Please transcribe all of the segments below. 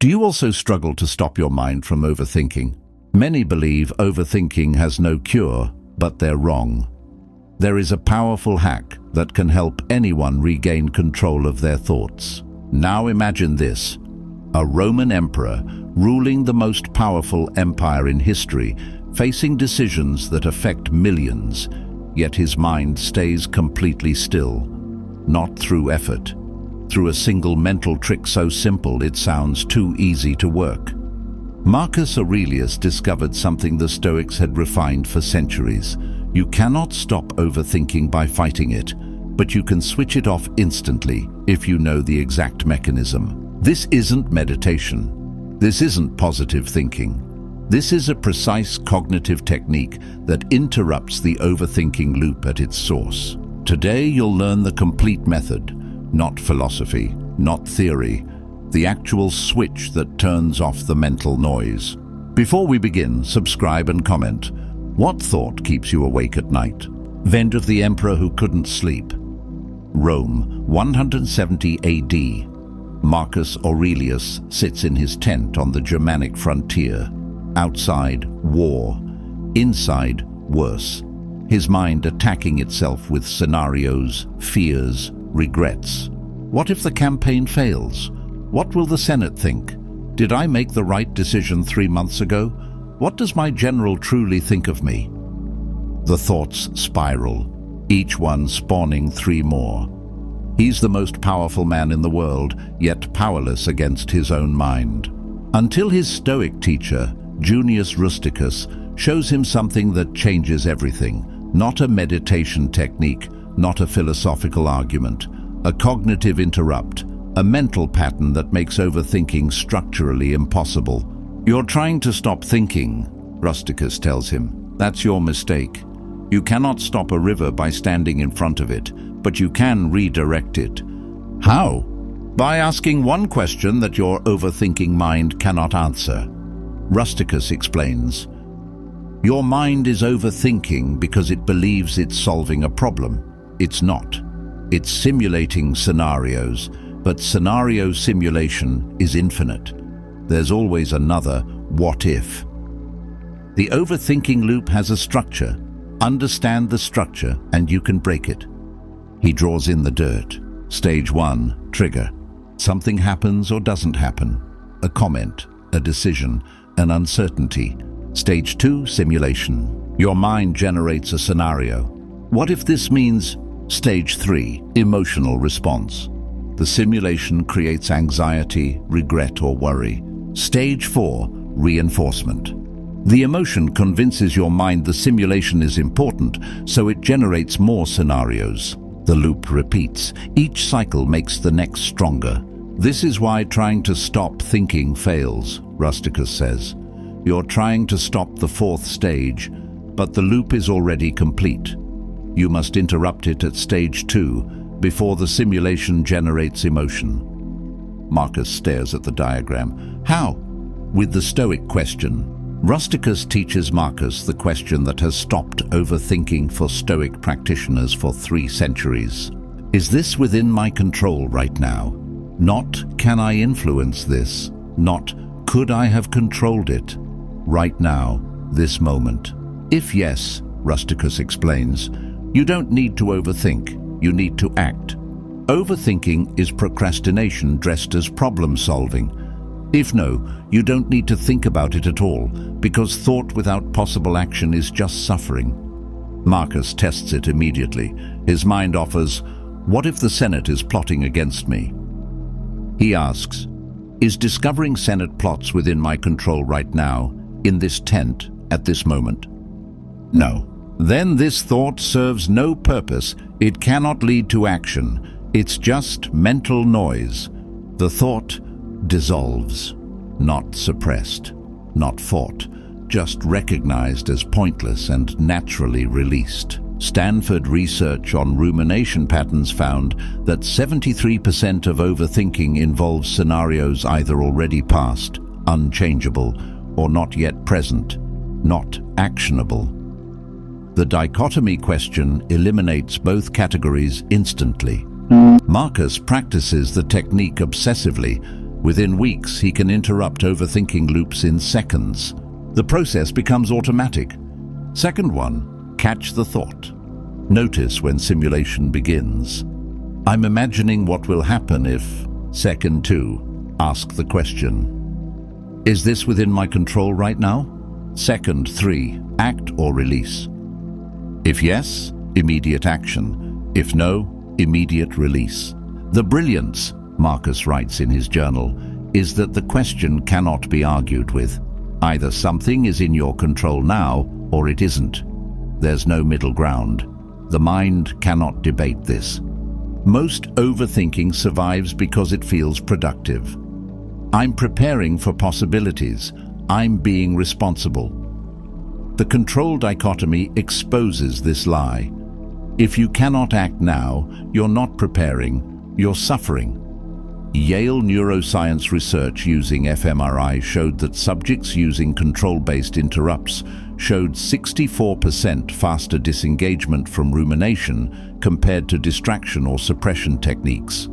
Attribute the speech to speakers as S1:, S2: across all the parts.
S1: Do you also struggle to stop your mind from overthinking? Many believe overthinking has no cure, but they're wrong. There is a powerful hack that can help anyone regain control of their thoughts. Now imagine this: a Roman emperor ruling the most powerful empire in history, facing decisions that affect millions, yet his mind stays completely still. Not through effort, through a single mental trick so simple it sounds too easy to work. Marcus Aurelius discovered something the Stoics had refined for centuries. You cannot stop overthinking by fighting it, but you can switch it off instantly if you know the exact mechanism. This isn't meditation. This isn't positive thinking. This is a precise cognitive technique that interrupts the overthinking loop at its source. Today you'll learn the complete method, not philosophy, not theory, the actual switch that turns off the mental noise. Before we begin, subscribe and comment. What thought keeps you awake at night? Vent of the emperor who couldn't sleep. Rome, 170 AD. Marcus Aurelius sits in his tent on the Germanic frontier. Outside, war. Inside, worse. His mind attacking itself with scenarios, fears, regrets. What if the campaign fails? What will the Senate think? Did I make the right decision 3 months ago? What does my general truly think of me? The thoughts spiral, each one spawning 3 more. He's the most powerful man in the world, yet powerless against his own mind. Until his Stoic teacher, Junius Rusticus, shows him something that changes everything. Not a meditation technique, not a philosophical argument, a cognitive interrupt, a mental pattern that makes overthinking structurally impossible. You're trying to stop thinking, Rusticus tells him. That's your mistake. You cannot stop a river by standing in front of it, but you can redirect it. How? By asking one question that your overthinking mind cannot answer. Rusticus explains. Your mind is overthinking because it believes it's solving a problem. It's not. It's simulating scenarios, but scenario simulation is infinite. There's always another what if. The overthinking loop has a structure. Understand the structure and you can break it. He draws in the dirt. Stage 1, trigger. Something happens or doesn't happen. A comment, a decision, an uncertainty. Stage 2, simulation. Your mind generates a scenario. What if this means? Stage 3, emotional response. The simulation creates anxiety, regret, or worry. Stage 4, reinforcement. The emotion convinces your mind the simulation is important, so it generates more scenarios. The loop repeats. Each cycle makes the next stronger. This is why trying to stop thinking fails, Rusticus says. You're trying to stop the 4th stage, but the loop is already complete. You must interrupt it at stage 2, before the simulation generates emotion. Marcus stares at the diagram. How? With the Stoic question. Rusticus teaches Marcus the question that has stopped overthinking for Stoic practitioners for 3 centuries. Is this within my control right now? Not, can I influence this? Not, could I have controlled it? Right now, this moment. If yes, Rusticus explains, you don't need to overthink. You need to act. Overthinking is procrastination dressed as problem solving. If no, you don't need to think about it at all, because thought without possible action is just suffering. Marcus tests it immediately. His mind offers, what if the Senate is plotting against me? He asks, is discovering Senate plots within my control right now, in this tent, at this moment? No. Then this thought serves no purpose. It cannot lead to action. It's just mental noise. The thought dissolves, not suppressed, not fought, just recognized as pointless and naturally released. Stanford research on rumination patterns found that 73% of overthinking involves scenarios either already past, unchangeable, or not yet present, not actionable. The dichotomy question eliminates both categories instantly. Marcus practices the technique obsessively, Within weeks, he can interrupt overthinking loops in seconds. The process becomes automatic. Second one, catch the thought. Notice when simulation begins. I'm imagining what will happen if. Second two, ask the question. Is this within my control right now? Second three, act or release. If yes, immediate action. If no, immediate release. The brilliance, Marcus writes in his journal, is that the question cannot be argued with. Either something is in your control now, or it isn't. There's no middle ground. The mind cannot debate this. Most overthinking survives because it feels productive. I'm preparing for possibilities. I'm being responsible. The control dichotomy exposes this lie. If you cannot act now, you're not preparing, you're suffering. Yale neuroscience research using fMRI showed that subjects using control-based interrupts showed 64% faster disengagement from rumination compared to distraction or suppression techniques.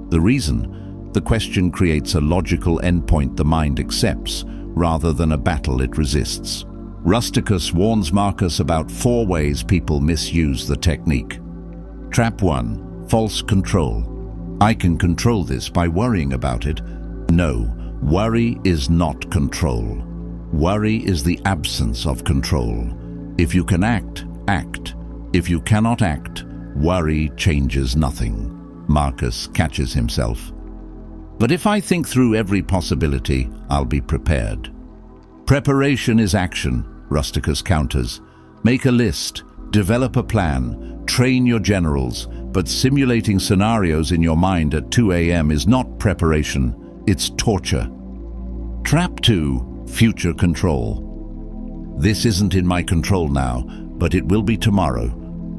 S1: The reason? The question creates a logical endpoint the mind accepts, rather than a battle it resists. Rusticus warns Marcus about 4 ways people misuse the technique. Trap 1. False control. I can control this by worrying about it. No, worry is not control. Worry is the absence of control. If you can act, act. If you cannot act, worry changes nothing. Marcus catches himself. But if I think through every possibility, I'll be prepared. Preparation is action, Rusticus counters. Make a list, develop a plan, train your generals, but simulating scenarios in your mind at 2 a.m. is not preparation, it's torture. Trap 2. Future control. This isn't in my control now, but it will be tomorrow.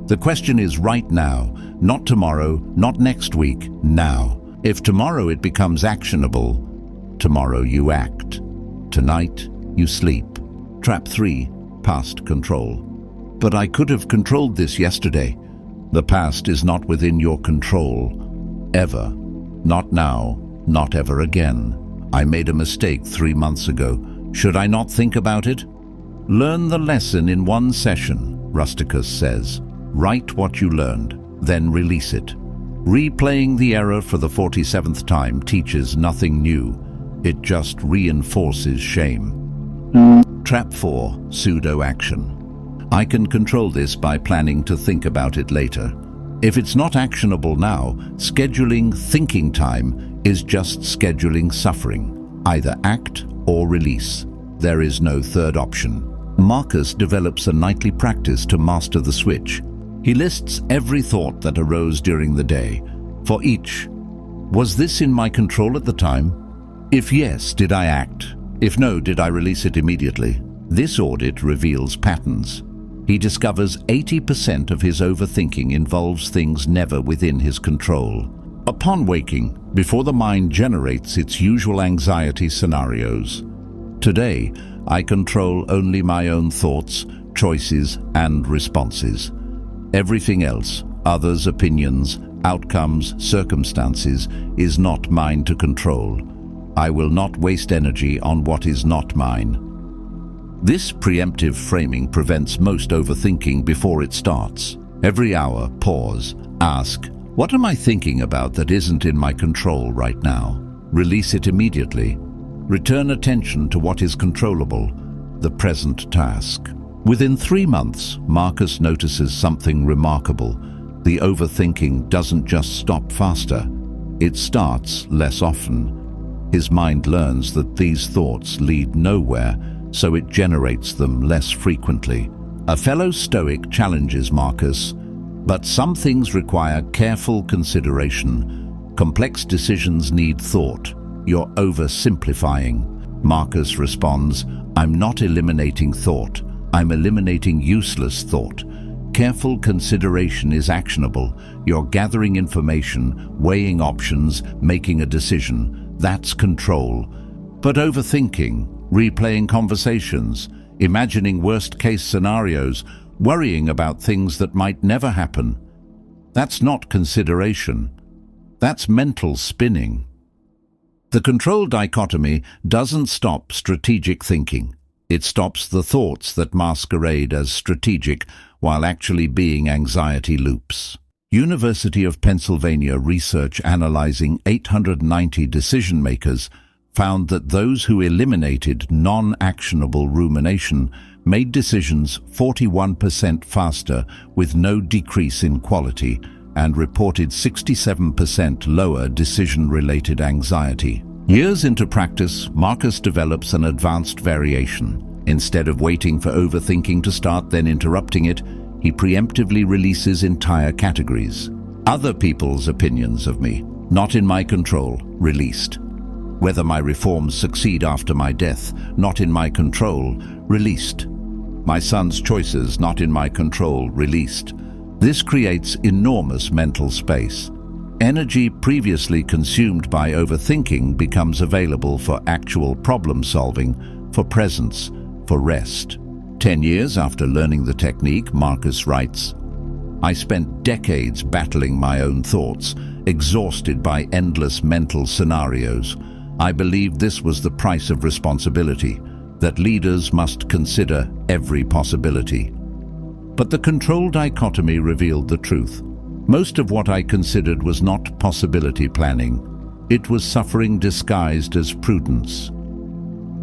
S1: The question is right now, not tomorrow, not next week, now. If tomorrow it becomes actionable, tomorrow you act. Tonight, you sleep. Trap 3. Past control. But I could have controlled this yesterday. The past is not within your control. Ever. Not now. Not ever again. I made a mistake 3 months ago. Should I not think about it? Learn the lesson in 1 session, Rusticus says. Write what you learned, then release it. Replaying the error for the 47th time teaches nothing new. It just reinforces shame. Trap 4. Pseudo-action. I can control this by planning to think about it later. If it's not actionable now, scheduling thinking time is just scheduling suffering. Either act or release. There is no third option. Marcus develops a nightly practice to master the switch. He lists every thought that arose during the day. For each, was this in my control at the time? If yes, did I act? If no, did I release it immediately? This audit reveals patterns. He discovers 80% of his overthinking involves things never within his control. Upon waking, before the mind generates its usual anxiety scenarios. Today, I control only my own thoughts, choices, and responses. Everything else, others' opinions, outcomes, circumstances, is not mine to control. I will not waste energy on what is not mine. This preemptive framing prevents most overthinking before it starts. Every hour, pause, ask, what am I thinking about that isn't in my control right now? Release it immediately. Return attention to what is controllable, the present task. Within 3 months, Marcus notices something remarkable. The overthinking doesn't just stop faster, it starts less often. His mind learns that these thoughts lead nowhere, so it generates them less frequently. A fellow Stoic challenges Marcus, but some things require careful consideration. Complex decisions need thought. You're oversimplifying. Marcus responds, I'm not eliminating thought. I'm eliminating useless thought. Careful consideration is actionable. You're gathering information, weighing options, making a decision. That's control. But overthinking, replaying conversations, imagining worst-case scenarios, worrying about things that might never happen, that's not consideration. That's mental spinning. The control dichotomy doesn't stop strategic thinking. It stops the thoughts that masquerade as strategic while actually being anxiety loops. University of Pennsylvania research analyzing 890 decision makers found that those who eliminated non-actionable rumination made decisions 41% faster with no decrease in quality and reported 67% lower decision-related anxiety. Years into practice, Marcus develops an advanced variation. Instead of waiting for overthinking to start, then interrupting it, he preemptively releases entire categories. Other people's opinions of me, not in my control, released. Whether my reforms succeed after my death, not in my control, released. My son's choices, not in my control, released. This creates enormous mental space. Energy previously consumed by overthinking becomes available for actual problem solving, for presence, for rest. 10 years after learning the technique, Marcus writes, I spent decades battling my own thoughts, exhausted by endless mental scenarios. I believed this was the price of responsibility, that leaders must consider every possibility. But the control dichotomy revealed the truth. Most of what I considered was not possibility planning. It was suffering disguised as prudence.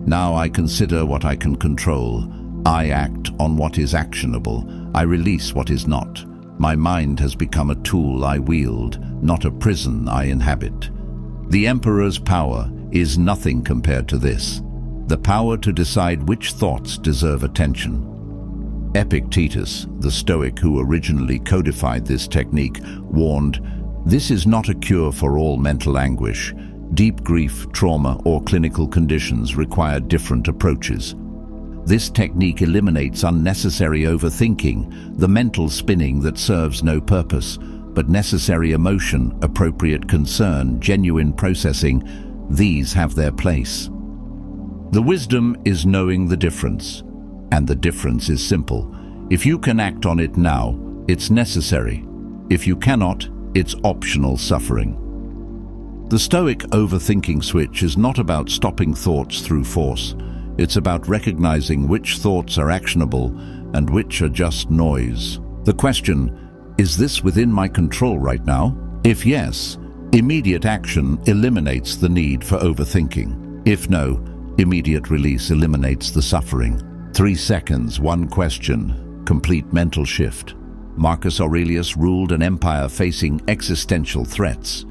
S1: Now I consider what I can control. I act on what is actionable. I release what is not. My mind has become a tool I wield, not a prison I inhabit. The emperor's power is nothing compared to this. The power to decide which thoughts deserve attention. Epictetus, the Stoic who originally codified this technique, warned, "This is not a cure for all mental anguish. Deep grief, trauma, or clinical conditions require different approaches." This technique eliminates unnecessary overthinking, the mental spinning that serves no purpose, but necessary emotion, appropriate concern, genuine processing. These have their place. The wisdom is knowing the difference. And the difference is simple. If you can act on it now, it's necessary. If you cannot, it's optional suffering. The Stoic overthinking switch is not about stopping thoughts through force. It's about recognizing which thoughts are actionable and which are just noise. The question, is this within my control right now? If yes, immediate action eliminates the need for overthinking. If no, immediate release eliminates the suffering. 3 seconds, one question, complete mental shift. Marcus Aurelius ruled an empire facing existential threats.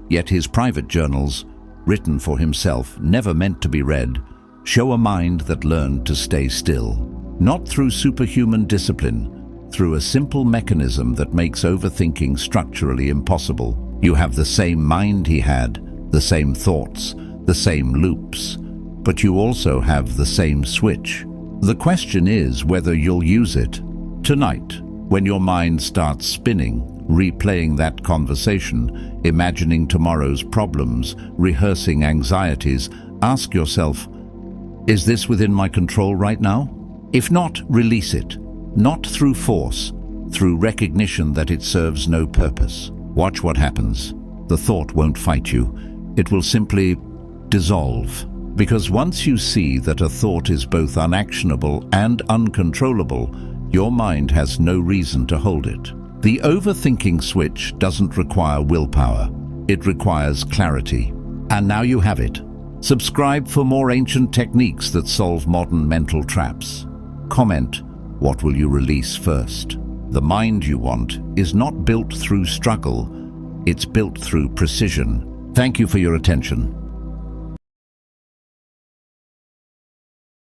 S1: Yet his private journals, written for himself, never meant to be read, show a mind that learned to stay still. Not through superhuman discipline, through a simple mechanism that makes overthinking structurally impossible. You have the same mind he had, the same thoughts, the same loops, but you also have the same switch. The question is whether you'll use it. Tonight, when your mind starts spinning, replaying that conversation, imagining tomorrow's problems, rehearsing anxieties, ask yourself, is this within my control right now? If not, release it. Not through force, through recognition that it serves no purpose. Watch what happens. The thought won't fight you. It will simply dissolve. Because once you see that a thought is both unactionable and uncontrollable, your mind has no reason to hold it. The overthinking switch doesn't require willpower. It requires clarity. And now you have it. Subscribe for more ancient techniques that solve modern mental traps. Comment, what will you release first? The mind you want is not built through struggle. It's built through precision. Thank you for your attention.